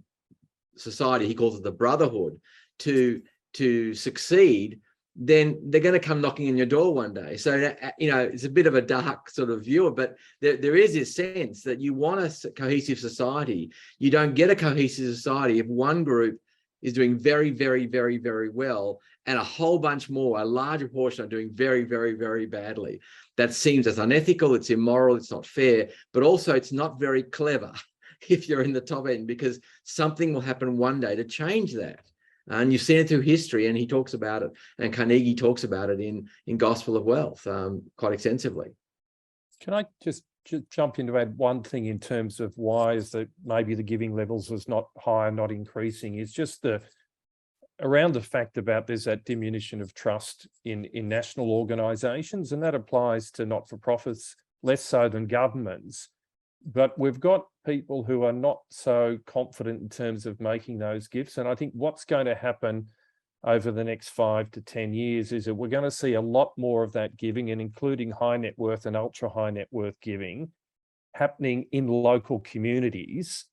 society, he calls it the brotherhood, to succeed, then they're going to come knocking on your door one day. So, you know, it's a bit of a dark sort of view, but there is this sense that you want a cohesive society. You don't get a cohesive society if one group is doing very, very, very, very well, and a whole bunch more, a larger portion are doing very, very, very badly. That seems as unethical, it's immoral, it's not fair, but also it's not very clever if you're in the top end, because something will happen one day to change that. And you've seen it through history, and he talks about it, and Carnegie talks about it in Gospel of Wealth quite extensively. Can I just jump in to add one thing in terms of why is that maybe the giving levels was not higher, not increasing, is just around the fact about there's that diminution of trust in national organisations, and that applies to not-for-profits less so than governments. But we've got people who are not so confident in terms of making those gifts. And I think what's going to happen over the next 5 to 10 years is that we're going to see a lot more of that giving, and including high net worth and ultra high net worth giving, happening in local communities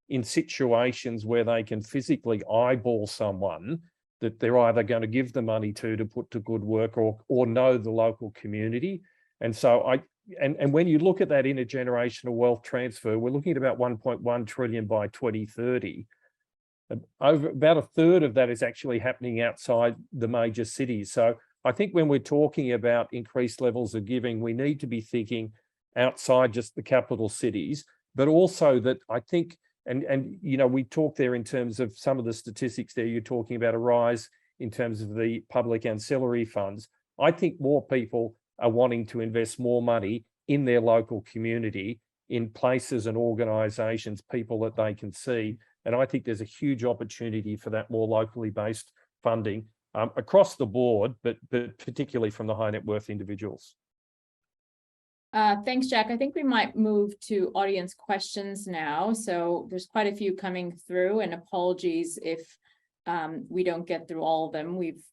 in situations where they can physically eyeball someone that they're either going to give the money to put to good work, or know the local community. And so and when you look at that intergenerational wealth transfer, we're looking at about 1.1 trillion by 2030. Over about a third of that is actually happening outside the major cities. So I think when we're talking about increased levels of giving, we need to be thinking outside just the capital cities, but also that I think, and you know, we talk there in terms of some of the statistics there, you're talking about a rise in terms of the public ancillary funds. I think more people are wanting to invest more money in their local community, in places and organisations, people that they can see. And I think there's a huge opportunity for that more locally based funding across the board, but particularly from the high net worth individuals. Thanks, Jack. I think we might move to audience questions now. So there's quite a few coming through, and apologies if we don't get through all of them. We've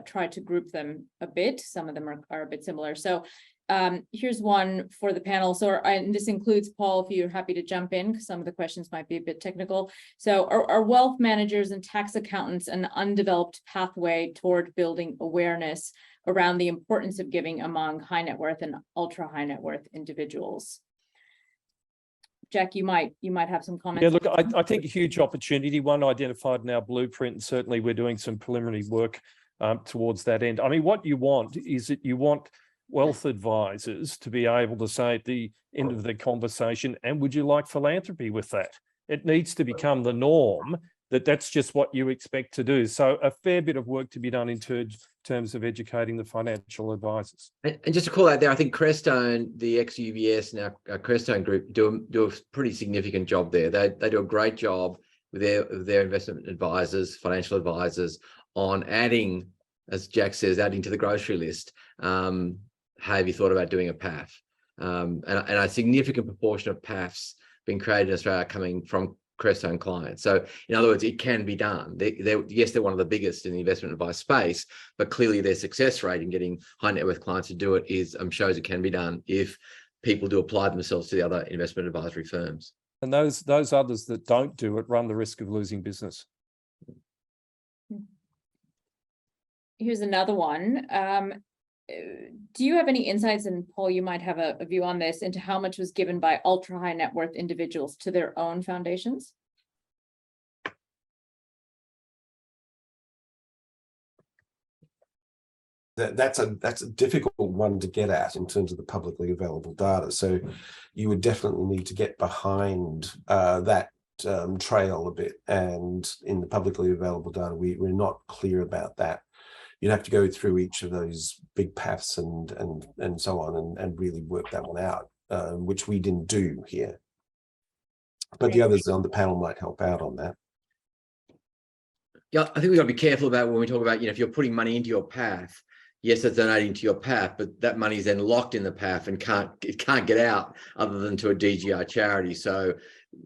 tried to group them a bit. Some of them are a bit similar. So here's one for the panel. So, and this includes Paul, if you're happy to jump in, because some of the questions might be a bit technical. So are wealth managers and tax accountants an undeveloped pathway toward building awareness around the importance of giving among high net worth and ultra high net worth individuals? Jack, you might have some comments. Yeah, look, I think a huge opportunity, one identified in our blueprint, and certainly we're doing some preliminary work towards that end. I mean, what you want is that you want wealth advisors to be able to say at the end of the conversation, and would you like philanthropy with that? It needs to become the norm that that's just what you expect to do. So a fair bit of work to be done in terms of educating the financial advisors. And just to call out there, I think Crestone, the ex-UBS, now Crestone Group, do a pretty significant job there. They do a great job with their investment advisors, financial advisors, on adding, as Jack says, adding to the grocery list. Have you thought about doing a PAF? And a significant proportion of PAFs being created in Australia coming from Crestone clients. So in other words, it can be done. Yes, they're one of the biggest in the investment advice space, but clearly their success rate in getting high net worth clients to do it shows it can be done if people do apply themselves to the other investment advisory firms. And those others that don't do it run the risk of losing business. Here's another one. Do you have any insights, and Paul, you might have a view on this, into how much was given by ultra high net worth individuals to their own foundations? That's a difficult one to get at in terms of the publicly available data. So you would definitely need to get behind that trail a bit. And in the publicly available data, we're not clear about that. You'd have to go through each of those big paths and so on and really work that one out, which we didn't do here. But the others on the panel might help out on that. Yeah, I think we've got to be careful about when we talk about, if you're putting money into your path, yes, that's donating to your path, but that money is then locked in the path and it can't get out other than to a DGR charity. So,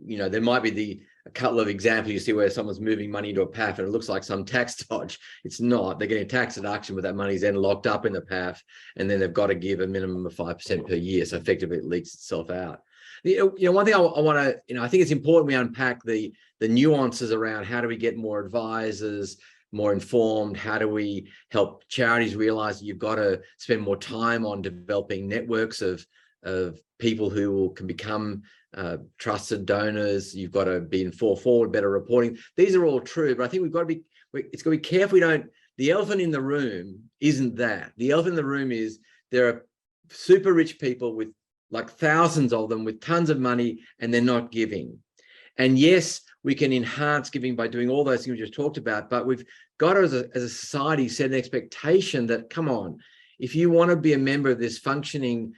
there might be a couple of examples you see where someone's moving money into a PAF and it looks like some tax dodge. It's not. They're getting a tax deduction, but that money's then locked up in the PAF, and then they've got to give a minimum of 5% per year. So effectively, it leaks itself out. One thing I want to, I think it's important we unpack the nuances around how do we get more advisors, more informed. How do we help charities realize that you've got to spend more time on developing networks of people who can become trusted donors. You've got to be forward, better reporting. These are all true, but I think it's got to be careful the elephant in the room isn't that. The elephant in the room is there are super rich people with like thousands of them with tons of money, and they're not giving. And yes, we can enhance giving by doing all those things we just talked about, but we've got to, as a society, set an expectation that, come on, if you want to be a member of this functioning,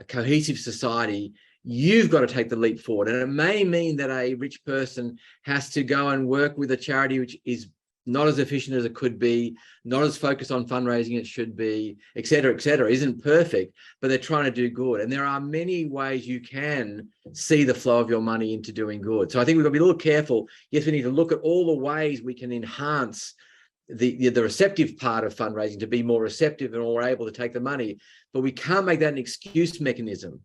cohesive society, you've got to take the leap forward. And it may mean that a rich person has to go and work with a charity which is not as efficient as it could be, not as focused on fundraising as it should be, et cetera, isn't perfect, but they're trying to do good. And there are many ways you can see the flow of your money into doing good. So I think we've got to be a little careful. Yes, we need to look at all the ways we can enhance the receptive part of fundraising to be more receptive and more able to take the money, but we can't make that an excuse mechanism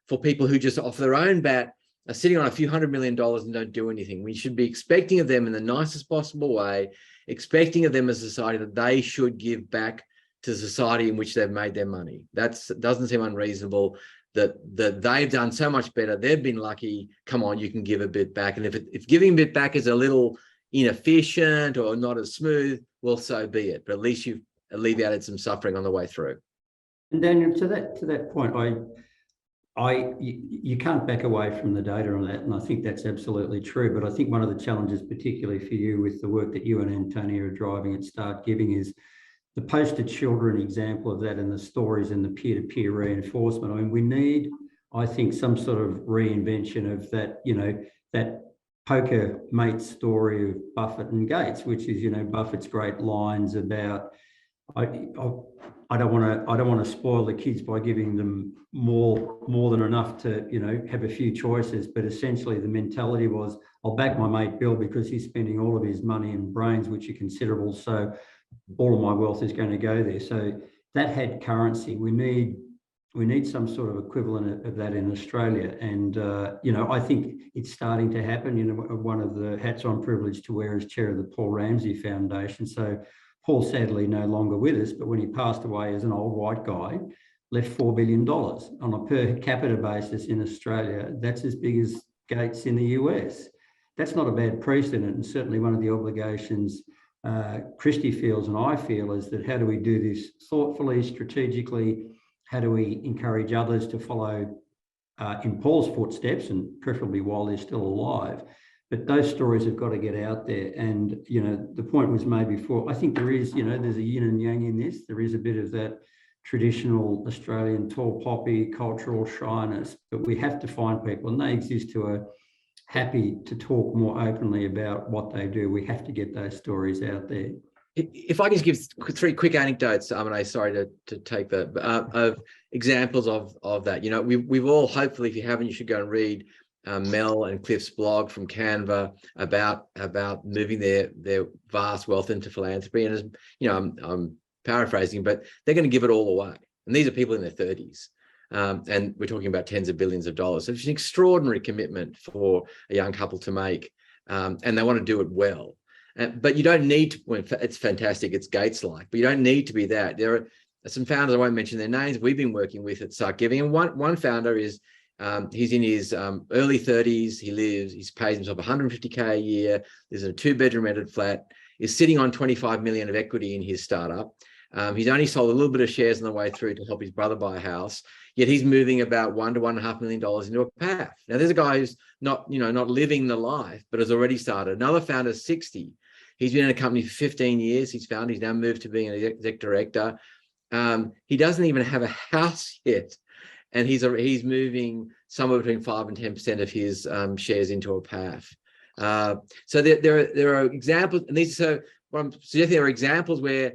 for people who just off their own bat are sitting on a few $100 million and don't do anything. We should be expecting of them in the nicest possible way, expecting of them as a society that they should give back to the society in which they've made their money. That doesn't seem unreasonable, that they've done so much better. They've been lucky. Come on, you can give a bit back. And if giving a bit back is a little inefficient or not as smooth, well, so be it. But at least you've alleviated some suffering on the way through. And Daniel, to that point, you can't back away from the data on that, and I think that's absolutely true. But I think one of the challenges, particularly for you with the work that you and Antonia are driving at Start Giving, is the poster children example of that and the stories and the peer-to-peer reinforcement. I mean, we need, I think, some sort of reinvention of that, you know, that poker mate story of Buffett and Gates, which is, you know, Buffett's great lines about, I don't want to spoil the kids by giving them more than enough to, you know, have a few choices. But essentially the mentality was, I'll back my mate Bill because he's spending all of his money and brains, which are considerable. So all of my wealth is going to go there. So that had currency. We need some sort of equivalent of that in Australia. And, you know, I think it's starting to happen. You know, one of the hats I'm privileged to wear is chair of the Paul Ramsay Foundation. So Paul's sadly no longer with us, but when he passed away as an old white guy, left $4 billion on a per capita basis in Australia. That's as big as Gates in the US. That's not a bad precedent. And certainly one of the obligations Kristy feels and I feel is that how do we do this thoughtfully, strategically? How do we encourage others to follow in Paul's footsteps, and preferably while they're still alive? But those stories have got to get out there. And, you know, the point was made before. I think there is, you know, there's a yin and yang in this. There is a bit of that traditional Australian tall poppy cultural shyness, but we have to find people, and they exist who are happy to talk more openly about what they do. We have to get those stories out there. If I can just give 3 quick anecdotes, Arminé, sorry to take that, of examples of that. You know, we've all, hopefully, if you haven't, you should go and read Mel and Cliff's blog from Canva about moving their vast wealth into philanthropy. And as you know, I'm paraphrasing, but they're going to give it all away. And these are people in their 30s. And we're talking about tens of billions of dollars. So it's an extraordinary commitment for a young couple to make, and they want to do it well. But you don't need to, well, it's fantastic, it's Gates-like, but you don't need to be that. There are some founders, I won't mention their names, we've been working with at Start Giving. And one founder is, he's in his early 30s, he pays himself $150K a year, lives in a 2-bedroom rented flat, is sitting on 25 million of equity in his startup. He's only sold a little bit of shares on the way through to help his brother buy a house, yet he's moving about $1 to $1.5 million into a PAF. Now there's a guy who's not living the life, but has already started. Another founder is 60. He's been in a company for 15 years. He's now moved to being an exec director. He doesn't even have a house yet. And he's moving somewhere between 5 and 10% of his shares into a PAF. So there are examples, and what I'm suggesting, there are examples where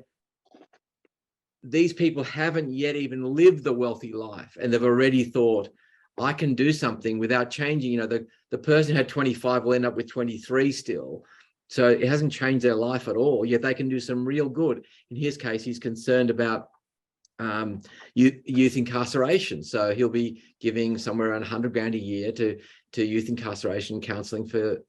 these people haven't yet even lived the wealthy life, and they've already thought, I can do something without changing. You know, the person who had 25 will end up with 23 still. So it hasn't changed their life at all, yet they can do some real good. In his case, he's concerned about youth incarceration. So he'll be giving somewhere around 100 grand a year to youth incarceration counselling for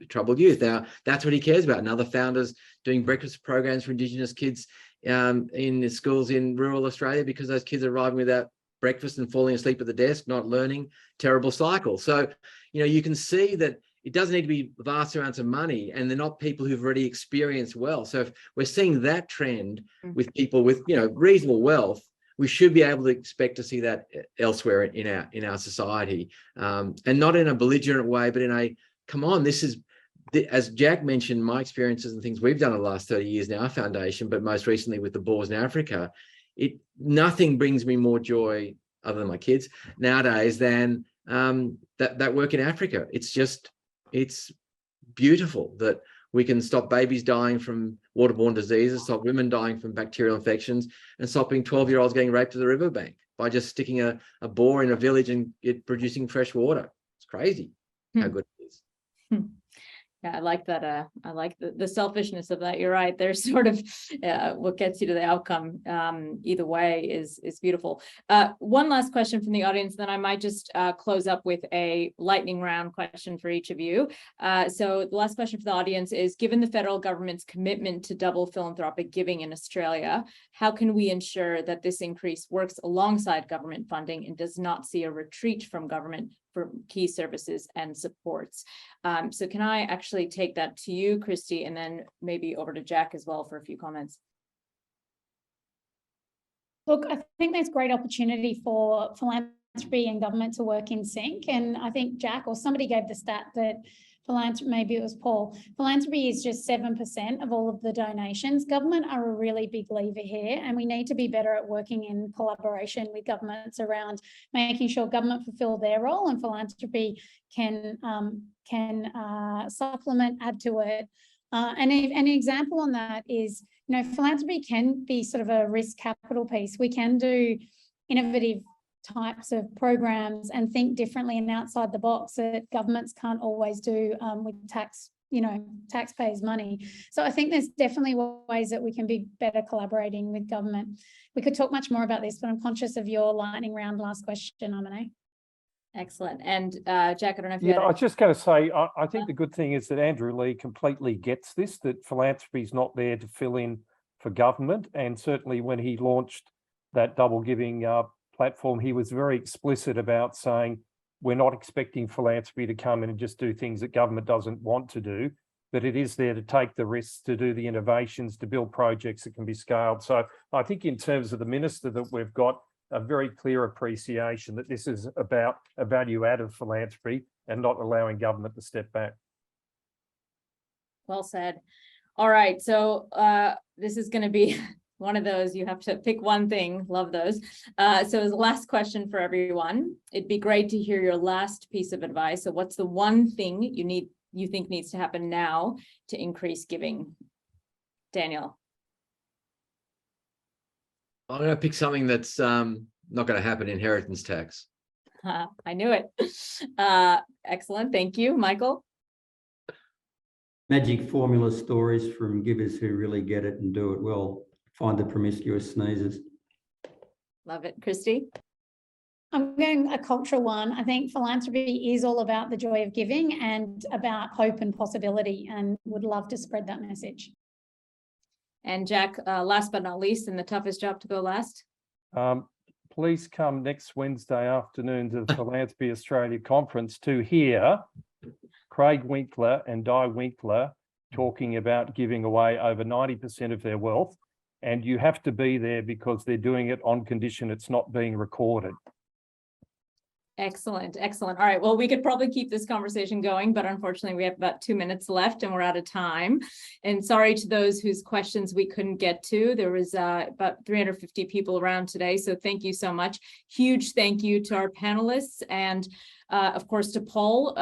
troubled youth. Now, that's what he cares about. And other founders doing breakfast programs for Indigenous kids in schools in rural Australia, because those kids are arriving without breakfast and falling asleep at the desk, not learning, terrible cycle. So, you know, you can see that it doesn't need to be vast amounts of money, and they're not people who've already experienced wealth. So if we're seeing that trend with people with, you know, reasonable wealth, we should be able to expect to see that elsewhere in our society, and not in a belligerent way, but in a, come on, this is, as Jack mentioned, my experiences and things we've done in the last 30 years in our foundation, but most recently with the boars in Africa, nothing brings me more joy, other than my kids nowadays, than that work in Africa. It's beautiful that we can stop babies dying from waterborne diseases, stop women dying from bacterial infections, and stopping 12-year-olds getting raped to the riverbank by just sticking a boar in a village and it producing fresh water. It's crazy how good it is. Yeah, I like that. I like the selfishness of that. You're right. There's sort of what gets you to the outcome either way is beautiful. One last question from the audience, then I might just close up with a lightning round question for each of you. So the last question for the audience is, given the federal government's commitment to double philanthropic giving in Australia, how can we ensure that this increase works alongside government funding and does not see a retreat from government for key services and supports? So can I actually take that to you, Kristy, and then maybe over to Jack as well for a few comments? Look, I think there's great opportunity for philanthropy and government to work in sync. And I think Jack or somebody gave the stat that philanthropy, maybe it was Paul, philanthropy is just 7% of all of the donations. Government are a really big lever here, and we need to be better at working in collaboration with governments around making sure government fulfill their role and philanthropy can supplement, add to it. And an example on that is, philanthropy can be sort of a risk capital piece. We can do innovative types of programs and think differently and outside the box that governments can't always do with taxpayers' money. So I think there's definitely ways that we can be better collaborating with government. We could talk much more about this, but I'm conscious of your lightning round last question, Arminé. Excellent. And Jack, I don't know if you I was just going to say, I think the good thing is that Andrew Leigh completely gets this, that philanthropy is not there to fill in for government. And certainly when he launched that double giving platform, he was very explicit about saying, we're not expecting philanthropy to come in and just do things that government doesn't want to do, but it is there to take the risks, to do the innovations, to build projects that can be scaled. So I think in terms of the minister that we've got, a very clear appreciation that this is about a value add of philanthropy and not allowing government to step back. Well said. All right, so this is going to be one of those, you have to pick one thing. Love those. So as the last question for everyone, it'd be great to hear your last piece of advice. So what's the one thing you think needs to happen now to increase giving? Daniel. I'm going to pick something that's not going to happen, inheritance tax. I knew it. Excellent. Thank you. Michael? Magic formula stories from givers who really get it and do it well. Find the promiscuous sneezers. Love it. Kristy? I'm going a cultural one. I think philanthropy is all about the joy of giving and about hope and possibility, and would love to spread that message. And Jack, last but not least, and the toughest job to go last. Please come next Wednesday afternoon to the Philanthropy Australia conference to hear Craig Winkler and Di Winkler talking about giving away over 90% of their wealth. And you have to be there because they're doing it on condition it's not being recorded. Excellent. Excellent. All right. Well, we could probably keep this conversation going, but unfortunately we have about 2 minutes left and we're out of time. And sorry to those whose questions we couldn't get to. There was about 350 people around today. So thank you so much. Huge thank you to our panelists and of course to Paul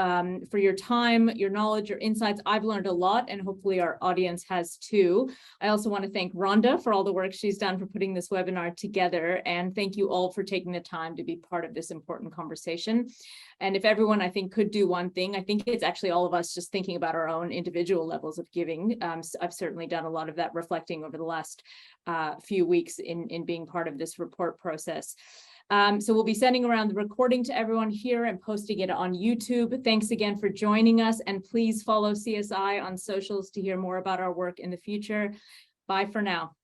for your time, your knowledge, your insights. I've learned a lot and hopefully our audience has too. I also want to thank Rhonda for all the work she's done for putting this webinar together. And thank you all for taking the time to be part of this important conversation. And if everyone, I think, could do one thing, I think it's actually all of us just thinking about our own individual levels of giving. So I've certainly done a lot of that reflecting over the last few weeks in being part of this report process. So we'll be sending around the recording to everyone here and posting it on YouTube. Thanks again for joining us, and please follow CSI on socials to hear more about our work in the future. Bye for now.